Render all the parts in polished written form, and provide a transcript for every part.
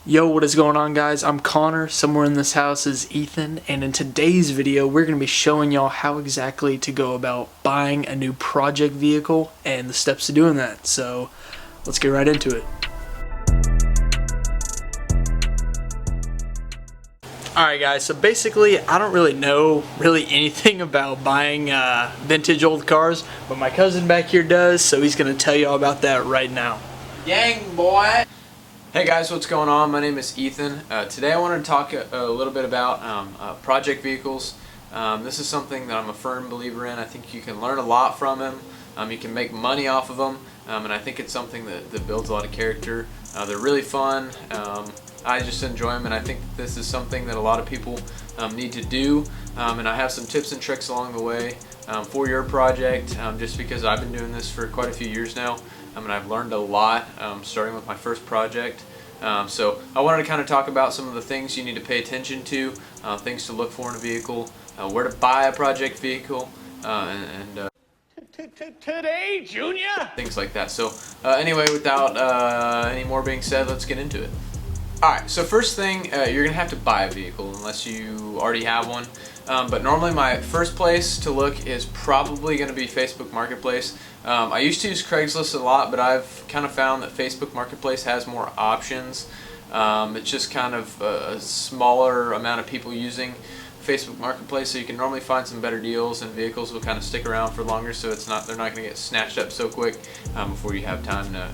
Yo, what is going on, guys? I'm Connor. Somewhere in this house is Ethan, and in today's video we're going to be showing y'all how exactly to go about buying a new project vehicle and the steps to doing that. So let's get right into it. Alright guys, so basically I don't really know anything about buying vintage old cars, but my cousin back here does, so he's going to tell y'all about that right now. Gang, boy! Hey guys, what's going on? My name is Ethan. Today I wanted to talk a little bit about project vehicles. This is something that I'm a firm believer in. I think you can learn a lot from them. You can make money off of them, and I think it's something that builds a lot of character. They're really fun. I just enjoy them, and I think that this is something that a lot of people need to do. And I have some tips and tricks along the way for your project, just because I've been doing this for quite a few years now. And I've learned a lot starting with my first project. So I wanted to kind of talk about some of the things you need to pay attention to, things to look for in a vehicle, where to buy a project vehicle, and Today, Junior? things like that. So anyway, without any more being said, let's get into it. Alright, so first thing, you're going to have to buy a vehicle unless you already have one. But normally my first place to look is probably going to be Facebook Marketplace. I used to use Craigslist a lot, but I've kind of found that Facebook Marketplace has more options. It's just kind of a smaller amount of people using Facebook Marketplace, so you can normally find some better deals, and vehicles will kind of stick around for longer, so they're not going to get snatched up so quick before you have time to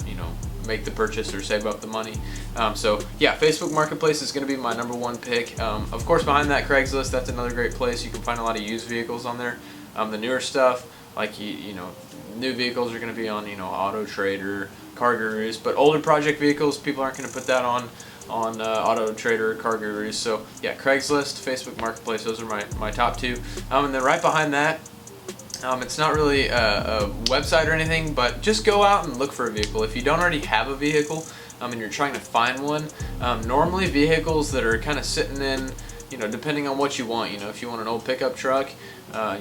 make the purchase or save up the money. So yeah, Facebook Marketplace is going to be my number one pick. Of course, behind that, Craigslist, that's another great place. You can find a lot of used vehicles on there. The newer stuff, like new vehicles are going to be on Auto Trader, Car Gurus, but older project vehicles, people aren't going to put that on Auto Trader, Car Gurus. So yeah, Craigslist, Facebook Marketplace, those are my top two. And then right behind that, it's not really a website or anything, but just go out and look for a vehicle. If you don't already have a vehicle and you're trying to find one, normally vehicles that are kind of sitting in, depending on what you want, if you want an old pickup truck,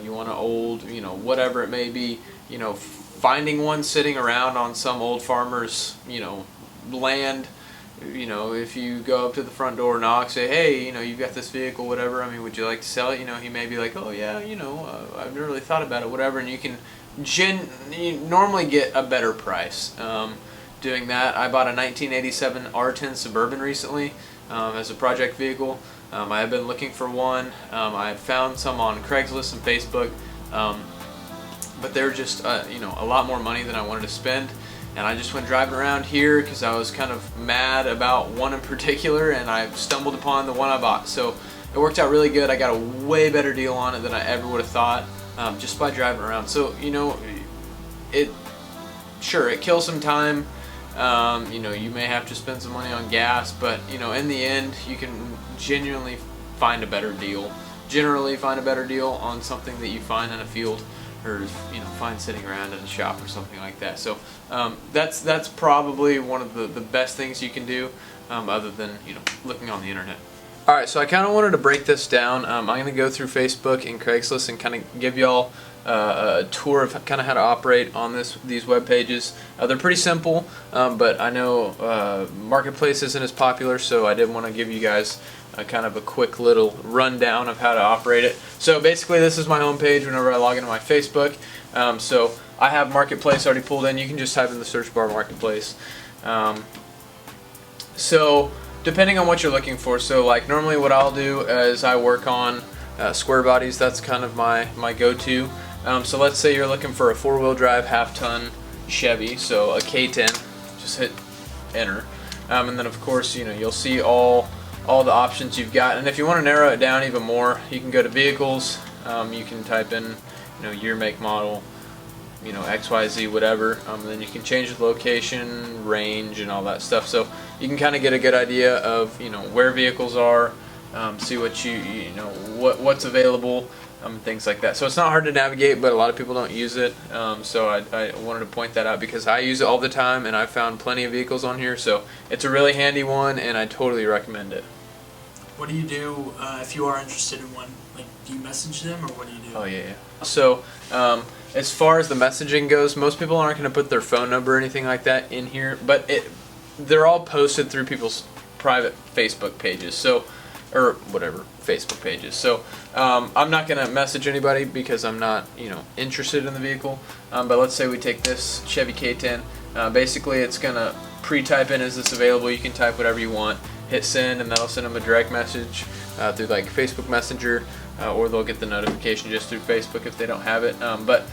you want an old, whatever it may be, finding one sitting around on some old farmer's, land. If you go up to the front door, knock, say, hey, you've got this vehicle, whatever, would you like to sell it? He may be like, oh yeah, I've never really thought about it, whatever, and you can normally get a better price doing that. I bought a 1987 R10 Suburban recently as a project vehicle. I have been looking for one. I found some on Craigslist and Facebook, but they're just a lot more money than I wanted to spend. And I just went driving around here because I was kind of mad about one in particular, and I stumbled upon the one I bought. So it worked out really good. I got a way better deal on it than I ever would have thought just by driving around. So it kills some time. You may have to spend some money on gas, but in the end, you can genuinely find a better deal. Generally, find a better deal on something that you find in a field, or find sitting around in a shop or something like that. So that's probably one of the best things you can do, other than looking on the internet. Alright, so I kind of wanted to break this down. I'm going to go through Facebook and Craigslist and kind of give y'all a tour of kind of how to operate on these web pages. They're pretty simple, but I know Marketplace isn't as popular, so I did want to give you guys kind of a quick little rundown of how to operate it. So basically, this is my home page whenever I log into my Facebook. So I have Marketplace already pulled in. You can just type in the search bar Marketplace. So depending on what you're looking for, so like normally what I'll do is I work on square bodies. That's kind of my go-to. So let's say you're looking for a four-wheel drive half-ton Chevy, so a K10. Just hit enter, and then of course you'll see all the options you've got. And if you want to narrow it down even more, you can go to vehicles. You can type in year, make, model, XYZ, whatever. Then you can change the location, range, and all that stuff. So you can kind of get a good idea of where vehicles are, see what what's available, things like that. So it's not hard to navigate, but a lot of people don't use it. So I wanted to point that out because I use it all the time, and I've found plenty of vehicles on here. So it's a really handy one, and I totally recommend it. What do you do if you are interested in one? Like, do you message them, or what do you do? Oh yeah. So as far as the messaging goes, most people aren't going to put their phone number or anything like that in here, but they're all posted through people's private Facebook pages. So, or whatever, Facebook pages. So I'm not gonna message anybody because I'm not, interested in the vehicle. But let's say we take this Chevy K10. Basically, it's gonna pre-type in, is this available? You can type whatever you want, hit send, and that'll send them a direct message through like Facebook Messenger, or they'll get the notification just through Facebook if they don't have it. But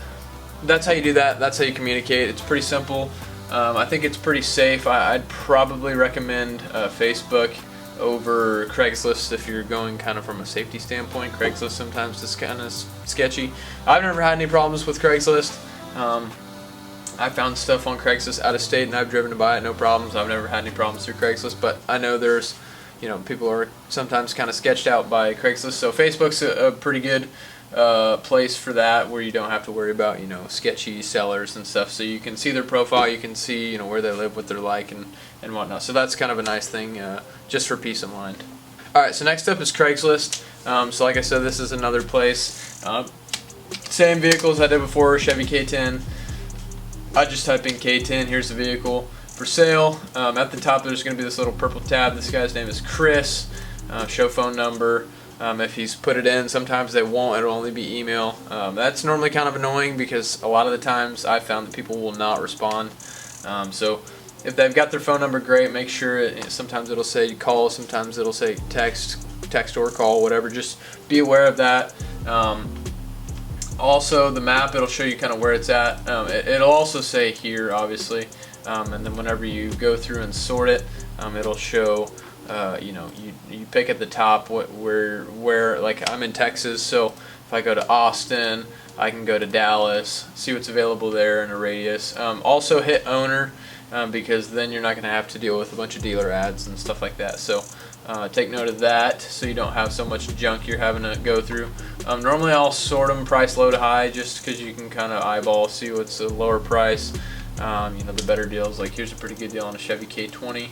that's how you do that. That's how you communicate. It's pretty simple. I think it's pretty safe. I'd probably recommend Facebook over Craigslist if you're going kind of from a safety standpoint. Craigslist sometimes is kind of sketchy. I've never had any problems with Craigslist. I found stuff on Craigslist out of state and I've driven to buy it, no problems. I've never had any problems through Craigslist, but I know there's, people are sometimes kind of sketched out by Craigslist. So Facebook's a pretty good place for that, where you don't have to worry about sketchy sellers and stuff. So you can see their profile, you can see where they live, what they're like, and whatnot. So that's kind of a nice thing, just for peace of mind. Alright, so next up is Craigslist. So like I said, this is another place. Same vehicles I did before, Chevy K10. I just type in K10, here's the vehicle for sale. At the top there's going to be this little purple tab. This guy's name is Chris. Show phone number. If he's put it in, sometimes they won't, it'll only be email. That's normally kind of annoying because a lot of the times I found that people will not respond. So if they've got their phone number, great, make sure, sometimes it'll say call, sometimes it'll say text or call, whatever, just be aware of that. Also the map, it'll show you kind of where it's at. It'll also say here, obviously, and then whenever you go through and sort it, it'll show you pick at the top where like I'm in Texas, so if I go to Austin, I can go to Dallas, see what's available there in a radius. Also hit owner, because then you're not going to have to deal with a bunch of dealer ads and stuff like that. So take note of that, so you don't have so much junk you're having to go through. Normally I'll sort them price low to high, just because you can kind of eyeball, see what's a lower price. The better deals. Like here's a pretty good deal on a Chevy K20.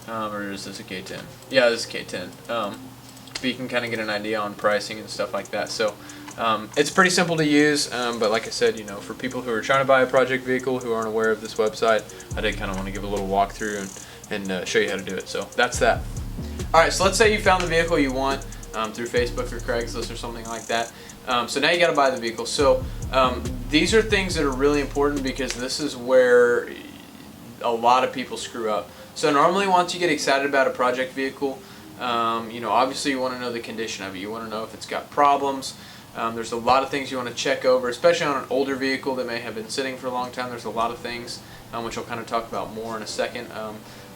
Or is this a K10? Yeah, this is a K10. But you can kind of get an idea on pricing and stuff like that. So it's pretty simple to use, but like I said, for people who are trying to buy a project vehicle who aren't aware of this website, I did kind of want to give a little walkthrough and show you how to do it. So that's that. Alright, so let's say you found the vehicle you want through Facebook or Craigslist or something like that. So now you got to buy the vehicle. So these are things that are really important, because this is where a lot of people screw up. So normally once you get excited about a project vehicle, obviously you want to know the condition of it. You want to know if it's got problems. There's a lot of things you want to check over, especially on an older vehicle that may have been sitting for a long time. There's a lot of things, which I'll kind of talk about more in a second.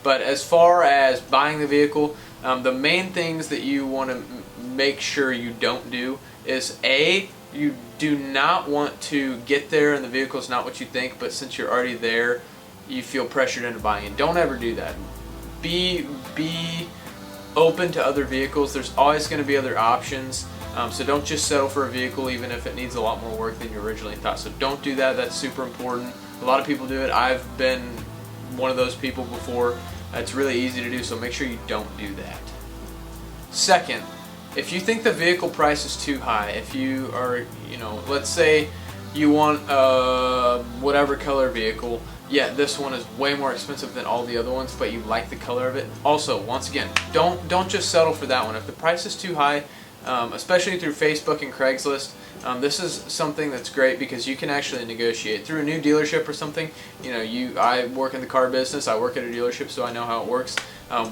But as far as buying the vehicle, the main things that you want to make sure you don't do is you do not want to get there and the vehicle is not what you think, but since you're already there, you feel pressured into buying it. Don't ever do that. Be open to other vehicles. There's always going to be other options. So don't just settle for a vehicle even if it needs a lot more work than you originally thought. So don't do that. That's super important. A lot of people do it. I've been one of those people before. It's really easy to do, so make sure you don't do that. Second, if you think the vehicle price is too high, if you are, let's say you want whatever color vehicle, yeah, this one is way more expensive than all the other ones, but you like the color of it. Also, once again, don't just settle for that one. If the price is too high, especially through Facebook and Craigslist, this is something that's great because you can actually negotiate through a new dealership or something. I work in the car business. I work at a dealership, so I know how it works.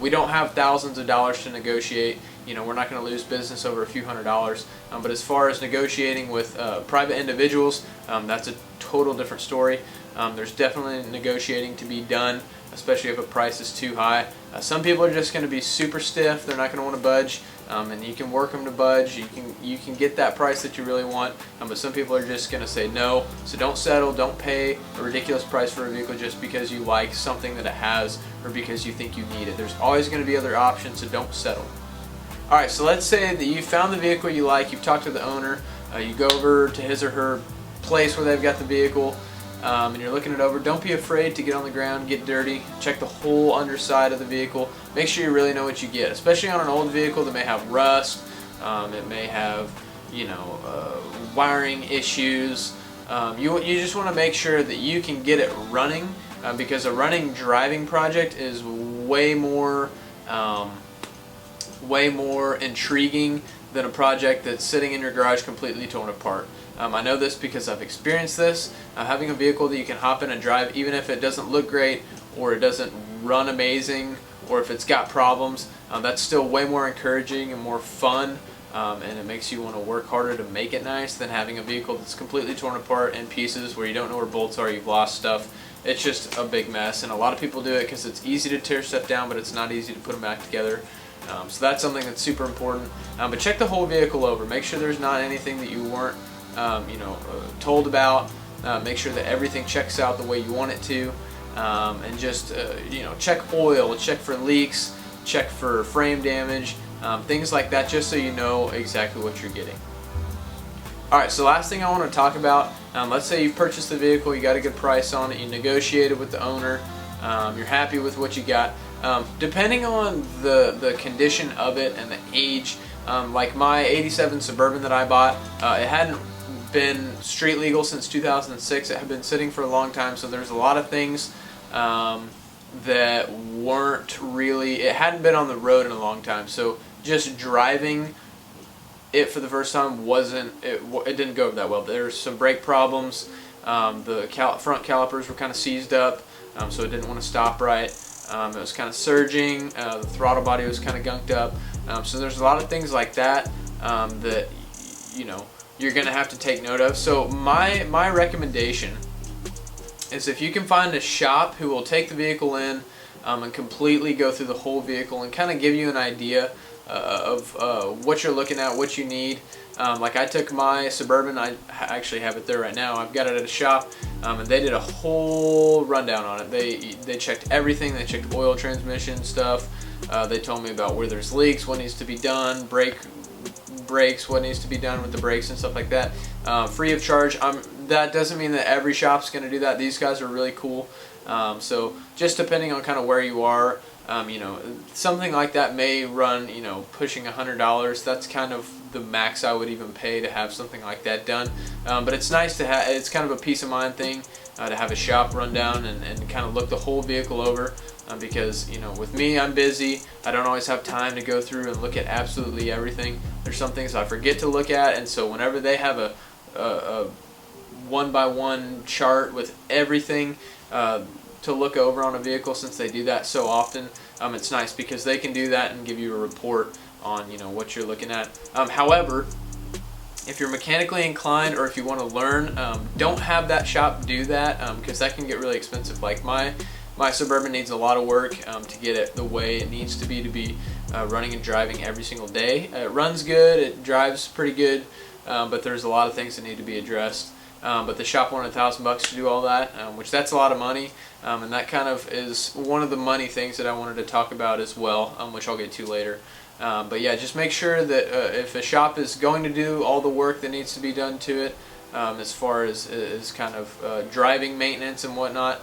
We don't have thousands of dollars to negotiate. We're not going to lose business over a few $100s. But as far as negotiating with private individuals, that's a total different story. There's definitely negotiating to be done, especially if a price is too high. Some people are just going to be super stiff. They're not going to want to budge, and you can work them to budge. You can get that price that you really want, but some people are just going to say no. So don't settle. Don't pay a ridiculous price for a vehicle just because you like something that it has or because you think you need it. There's always going to be other options, so don't settle. Alright, so let's say that you found the vehicle you like, you've talked to the owner, you go over to his or her place where they've got the vehicle, and you're looking it over. Don't be afraid to get on the ground, get dirty, check the whole underside of the vehicle. Make sure you really know what you get, especially on an old vehicle that may have rust, it may have, wiring issues. You just want to make sure that you can get it running, because a running driving project is way more way more intriguing than a project that's sitting in your garage completely torn apart. I know this because I've experienced this. Having a vehicle that you can hop in and drive, even if it doesn't look great or it doesn't run amazing or if it's got problems, that's still way more encouraging and more fun, and it makes you want to work harder to make it nice than having a vehicle that's completely torn apart in pieces where you don't know where bolts are, you've lost stuff. It's just a big mess, and a lot of people do it because it's easy to tear stuff down, but it's not easy to put them back together. So that's something that's super important. But check the whole vehicle over. Make sure there's not anything that you weren't told about. Make sure that everything checks out the way you want it to, and just check oil, check for leaks, check for frame damage, things like that, just so you know exactly what you're getting. Alright, so last thing I want to talk about, let's say you purchased the vehicle, you got a good price on it, you negotiated with the owner, you're happy with what you got. Depending on the condition of it and the age, like my 87 Suburban that I bought, it hadn't been street legal since 2006. It had been sitting for a long time, so there's a lot of things that weren't really, it hadn't been on the road in a long time, so just driving it for the first time it didn't go that well. There's some brake problems. The front calipers were kind of seized up, so it didn't want to stop right. It was kind of surging. The throttle body was kind of gunked up. So there's a lot of things like that that you're going to have to take note of. So my recommendation is, if you can find a shop who will take the vehicle in and completely go through the whole vehicle and kind of give you an idea of what you're looking at, what you need. Like I took my Suburban, I actually have it there right now, I've got it at a shop, and they did a whole rundown on it. They checked everything. They checked oil, transmission stuff. They told me about where there's leaks, what needs to be done, brakes, what needs to be done with the brakes and stuff like that, free of charge. That doesn't mean that every shop's going to do that. These guys are really cool. So just depending on kind of where you are, something like that may run, pushing $100. That's kind of the max I would even pay to have something like that done. But it's nice to have, it's kind of a peace of mind thing to have a shop run down and kind of look the whole vehicle over. Because, with me, I'm busy. I don't always have time to go through and look at absolutely everything. There's some things I forget to look at, and so whenever they have a one-by-one chart with everything to look over on a vehicle, since they do that so often, it's nice because they can do that and give you a report on what you're looking at. However, if you're mechanically inclined or if you want to learn, don't have that shop do that, because that can get really expensive. Like my Suburban needs a lot of work to get it the way it needs to be running and driving every single day. It runs good, it drives pretty good, but there's a lot of things that need to be addressed. But the shop wanted $1,000 to do all that, which that's a lot of money, and that kind of is one of the money things that I wanted to talk about as well, which I'll get to later. But yeah, just make sure that if a shop is going to do all the work that needs to be done to it, as far as kind of driving maintenance and whatnot,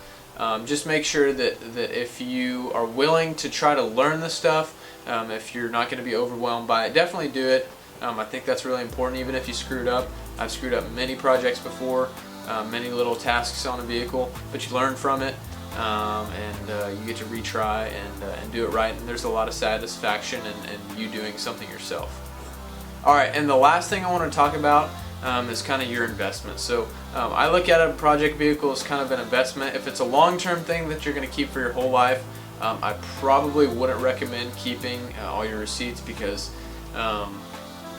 just make sure that if you are willing to try to learn the stuff, if you're not going to be overwhelmed by it, definitely do it. I think that's really important, even if you screwed up. I've screwed up many projects before, many little tasks on a vehicle, but you learn from it, and you get to retry and do it right, and there's a lot of satisfaction in you doing something yourself. Alright, and the last thing I want to talk about is kind of your investment. So I look at a project vehicle as kind of an investment. If it's a long-term thing that you're going to keep for your whole life, I probably wouldn't recommend keeping all your receipts, because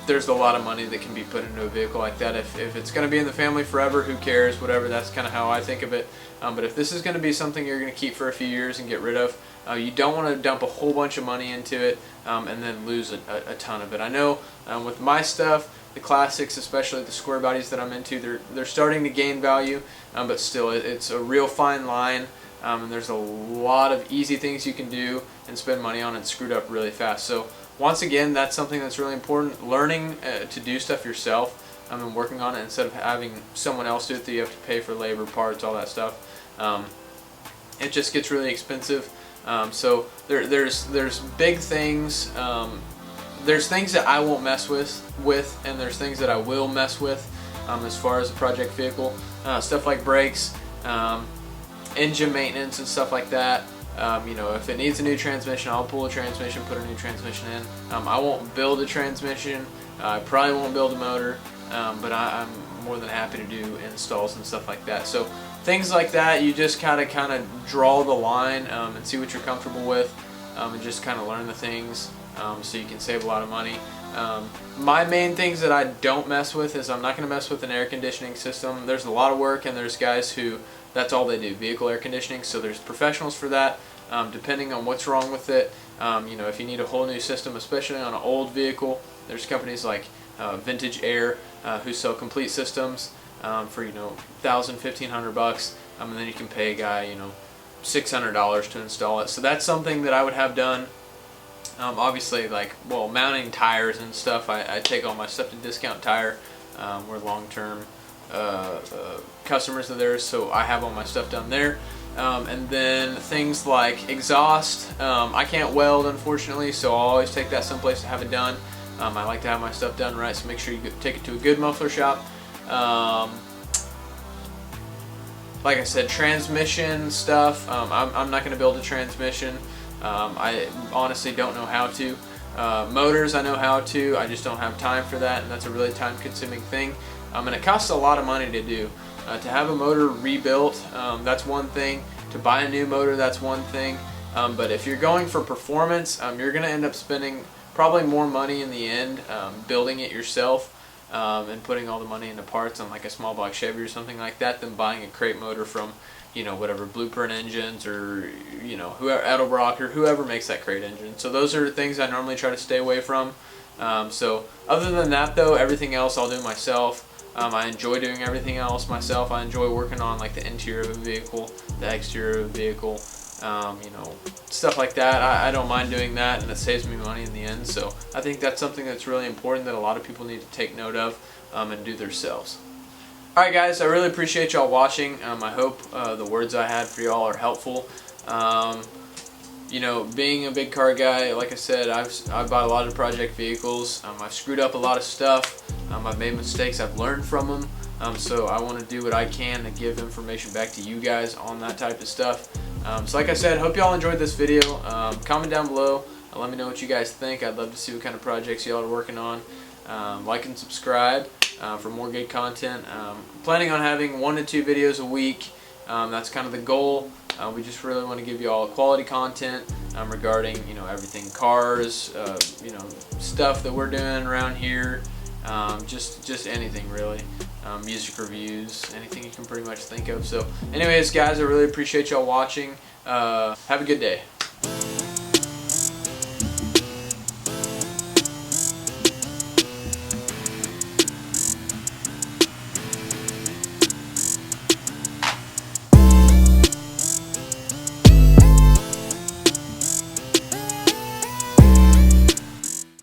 there's a lot of money that can be put into a vehicle like that. If it's going to be in the family forever, who cares, whatever. That's kind of how I think of it. But if this is going to be something you're going to keep for a few years and get rid of, you don't want to dump a whole bunch of money into it and then lose a ton of it. I know with my stuff, the classics, especially the square bodies that I'm into, they're starting to gain value, but still it's a real fine line, and there's a lot of easy things you can do and spend money on and screwed up really fast. So once again, that's something that's really important, learning to do stuff yourself and working on it instead of having someone else do it that you have to pay for labor, parts, all that stuff. It just gets really expensive. So there's big things. There's things that I won't mess with, and there's things that I will mess with as far as a project vehicle. Stuff like brakes, engine maintenance and stuff like that. You know, if it needs a new transmission, I'll pull a transmission, put a new transmission in. I won't build a transmission. I probably won't build a motor, but I'm more than happy to do installs and stuff like that. So things like that, you just kind of draw the line and see what you're comfortable with, and just kind of learn the things so you can save a lot of money. My main things that I don't mess with is I'm not going to mess with an air conditioning system. There's a lot of work, and there's guys who that's all they do, vehicle air conditioning. So there's professionals for that. Depending on what's wrong with it, you know, if you need a whole new system, especially on an old vehicle, there's companies like Vintage Air who sell complete systems for, you know, $1,000, $1,500, and then you can pay a guy, you know, $600 to install it. So that's something that I would have done. Obviously, like, well, mounting tires and stuff, I take all my stuff to Discount Tire. We're long-term customers of theirs, so I have all my stuff done there. And then things like exhaust, I can't weld, unfortunately, so I'll always take that someplace to have it done. I like to have my stuff done right, so make sure you take it to a good muffler shop. Like I said, transmission stuff, I'm not going to build a transmission. I honestly don't know how to. Motors I know how to, I just don't have time for that, and that's a really time-consuming thing. And it costs a lot of money to do. To have a motor rebuilt, that's one thing. To buy a new motor, that's one thing. But if you're going for performance, you're going to end up spending probably more money in the end building it yourself and putting all the money into parts on like a small block Chevy or something like that than buying a crate motor from, you know, whatever Blueprint Engines or, you know, whoever, Edelbrock or whoever makes that crate engine. So those are things I normally try to stay away from. So other than that though, everything else I'll do myself. I enjoy doing everything else myself. I enjoy working on like the interior of a vehicle, the exterior of a vehicle, you know, stuff like that. I don't mind doing that, and it saves me money in the end. So I think that's something that's really important that a lot of people need to take note of and do themselves. Alright guys, I really appreciate y'all watching. I hope the words I had for y'all are helpful. You know, being a big car guy, like I said, I've bought a lot of project vehicles. I've screwed up a lot of stuff. I've made mistakes. I've learned from them. So I want to do what I can to give information back to you guys on that type of stuff. So like I said, hope y'all enjoyed this video. Comment down below. Let me know what you guys think. I'd love to see what kind of projects y'all are working on. Like and subscribe for more good content. Planning on having 1 to 2 videos a week. That's kind of the goal. We just really want to give you all quality content regarding, you know, everything cars, you know, stuff that we're doing around here, just anything really, music reviews, anything you can pretty much think of. So anyways guys, I really appreciate y'all watching. Have a good day.